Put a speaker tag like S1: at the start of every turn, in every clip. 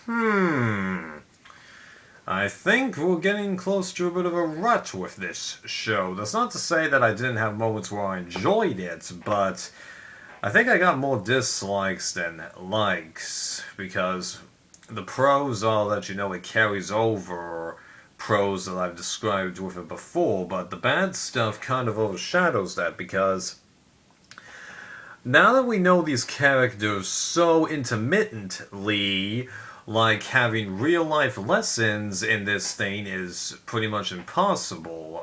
S1: I think we're getting close to a bit of a rut with this show. That's not to say that I didn't have moments where I enjoyed it, but I think I got more dislikes than likes because the pros are that it carries over pros that I've described with it before, but the bad stuff kind of overshadows that because now that we know these characters so intermittently, like having real life lessons in this thing is pretty much impossible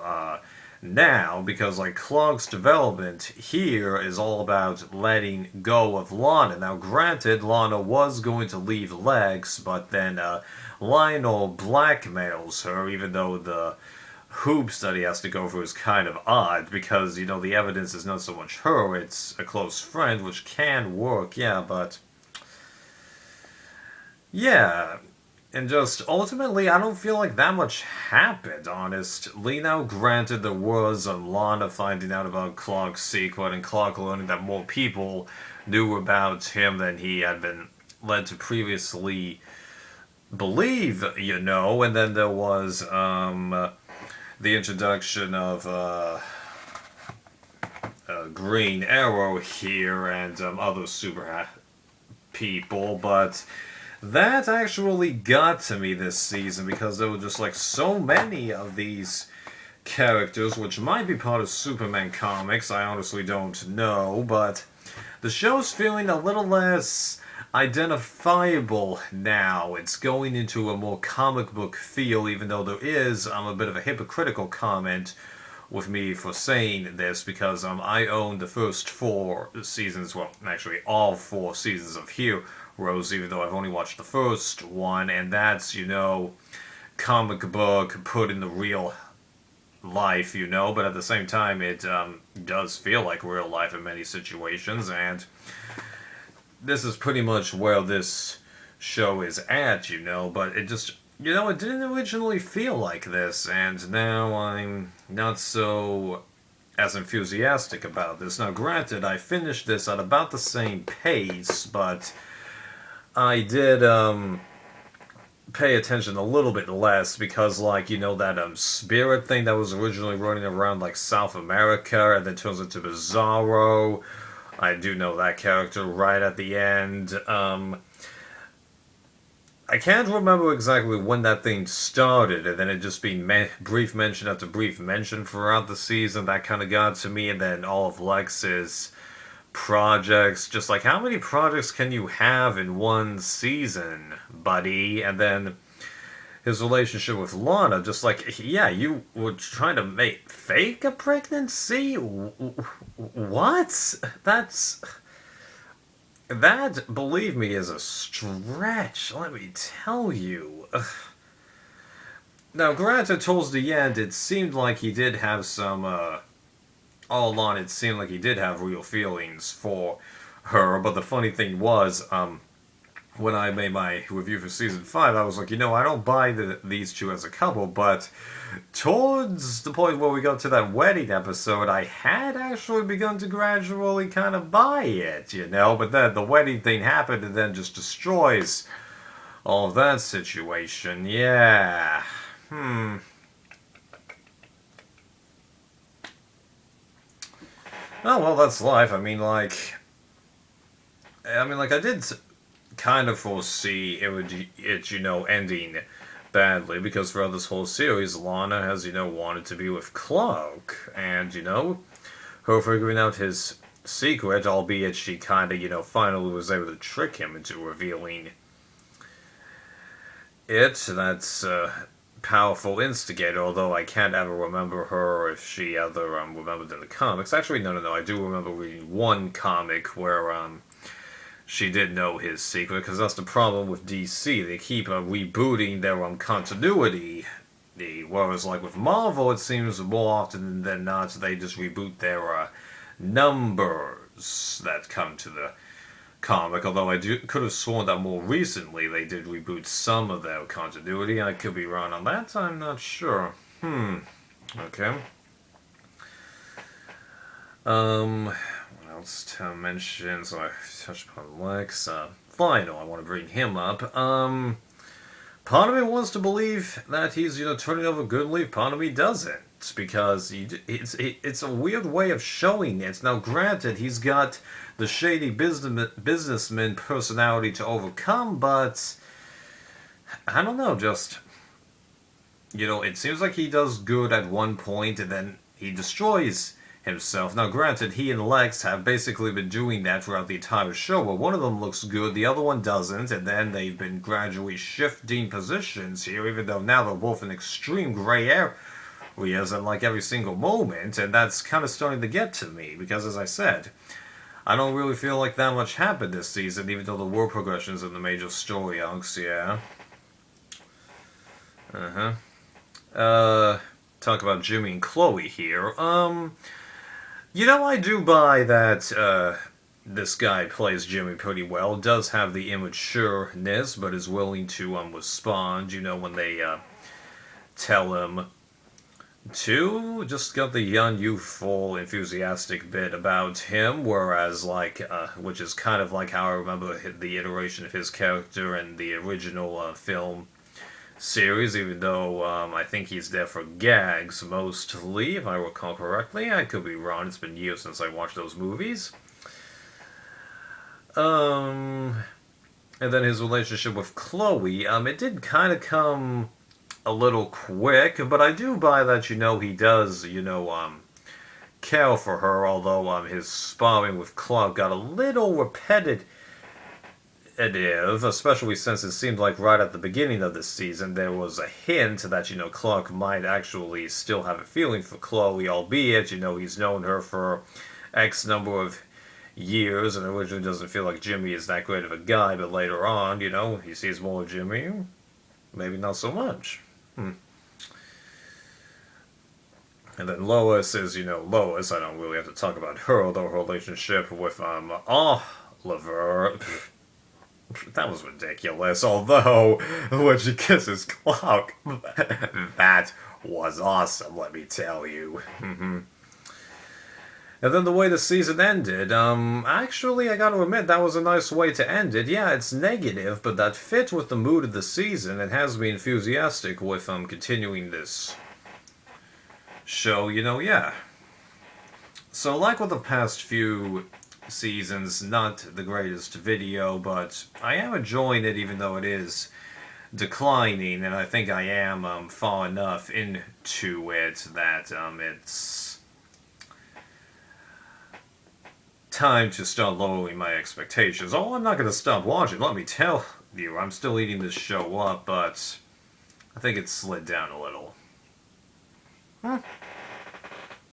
S1: now because like Clark's development here is all about letting go of Lana. Now, granted, Lana was going to leave Lex, but then Lionel blackmails her, even though the hoops that he has to go through is kind of odd because the evidence is not so much her, it's a close friend, which can work, yeah, but yeah, and just ultimately, I don't feel like that much happened, honestly. Now, granted, there was a lot of finding out about Clark's secret and Clark learning that more people knew about him than he had been led to previously believe, and then there was the introduction of Green Arrow here and other super people, but that actually got to me this season because there were just like so many of these characters, which might be part of Superman comics, I honestly don't know, but the show's feeling a little less identifiable now. It's going into a more comic book feel, even though there is a bit of a hypocritical comment with me for saying this because I own the first 4 seasons, well, actually all 4 seasons of Heroes, even though I've only watched the first one, and that's, comic book put in the real life, but at the same time, it does feel like real life in many situations, and this is pretty much where this show is at, but it just, it didn't originally feel like this, and now I'm not so as enthusiastic about this. Now, granted, I finished this at about the same pace, but I did pay attention a little bit less because, like, that spirit thing that was originally running around, like, South America and then turns into Bizarro. I do know that character right at the end. I can't remember exactly when that thing started, and then it just being brief mention after brief mention throughout the season. That kind of got to me, and then all of Lex's projects. Just like, how many projects can you have in one season, buddy? And then his relationship with Lana, just like, yeah, you were trying to fake a pregnancy? What? That, believe me, is a stretch, let me tell you. Now, granted, towards the end, it seemed like he did have some, all along, it seemed like he did have real feelings for her, but the funny thing was, when I made my review for season 5, I was like, I don't buy these two as a couple, but towards the point where we got to that wedding episode, I had actually begun to gradually kind of buy it, but then the wedding thing happened and then just destroys all of that situation. Yeah. Oh, well, that's life. I mean, like, I did kind of foresee ending badly because throughout this whole series, Lana has, wanted to be with Clark, and, her figuring out his secret, albeit she kind of, finally was able to trick him into revealing it. That's a powerful instigator, although I can't ever remember her if she ever remembered in the comics. Actually, no, I do remember reading one comic where she did know his secret, because that's the problem with DC. They keep rebooting their continuity. Whereas, like, with Marvel, it seems more often than not, they just reboot their numbers that come to the comic. Although could have sworn that more recently they did reboot some of their continuity. I could be wrong on that, I'm not sure. Okay. What else to mention? So I touched upon Lex. Final, I want to bring him up. Part of me wants to believe that he's, turning over a good leaf. Part of me doesn't. Because it's a weird way of showing it. Now, granted, he's got the shady businessman personality to overcome, but I don't know, just, it seems like he does good at one point and then he destroys himself. Now, granted, he and Lex have basically been doing that throughout the entire show, but one of them looks good, the other one doesn't, and then they've been gradually shifting positions here, even though now they're both in extreme gray areas at like every single moment, and that's kind of starting to get to me, because as I said, I don't really feel like that much happened this season, even though there were progressions in the major story arcs, yeah. Talk about Jimmy and Chloe here. I do buy that, this guy plays Jimmy pretty well, does have the immatureness, but is willing to, respond, when they, tell him to. Just got the young, youthful, enthusiastic bit about him, whereas, which is kind of like how I remember the iteration of his character in the original, film series, even though I think he's there for gags mostly, if I recall correctly. I could be wrong, it's been years since I watched those movies. And then his relationship with Chloe, it did kind of come a little quick, but I do buy that, he does, care for her, although his sparring with Clark got a little repetitive, especially since it seemed like right at the beginning of this season there was a hint that, Clark might actually still have a feeling for Chloe, albeit, he's known her for X number of years and originally doesn't feel like Jimmy is that great of a guy, but later on, he sees more of Jimmy, maybe not so much. And then Lois is, Lois, I don't really have to talk about her, although her relationship with, Oliver, that was ridiculous, although when she kisses Clark, that was awesome, let me tell you. And then the way the season ended, actually, I gotta admit, that was a nice way to end it. Yeah, it's negative, but that fit with the mood of the season and has me enthusiastic with, continuing this show, yeah. So, like with the past few seasons, not the greatest video, but I am enjoying it even though it is declining, and I think I am, far enough into it that, it's time to start lowering my expectations. Oh, I'm not going to stop watching, let me tell you. I'm still eating this show up, but I think it's slid down a little.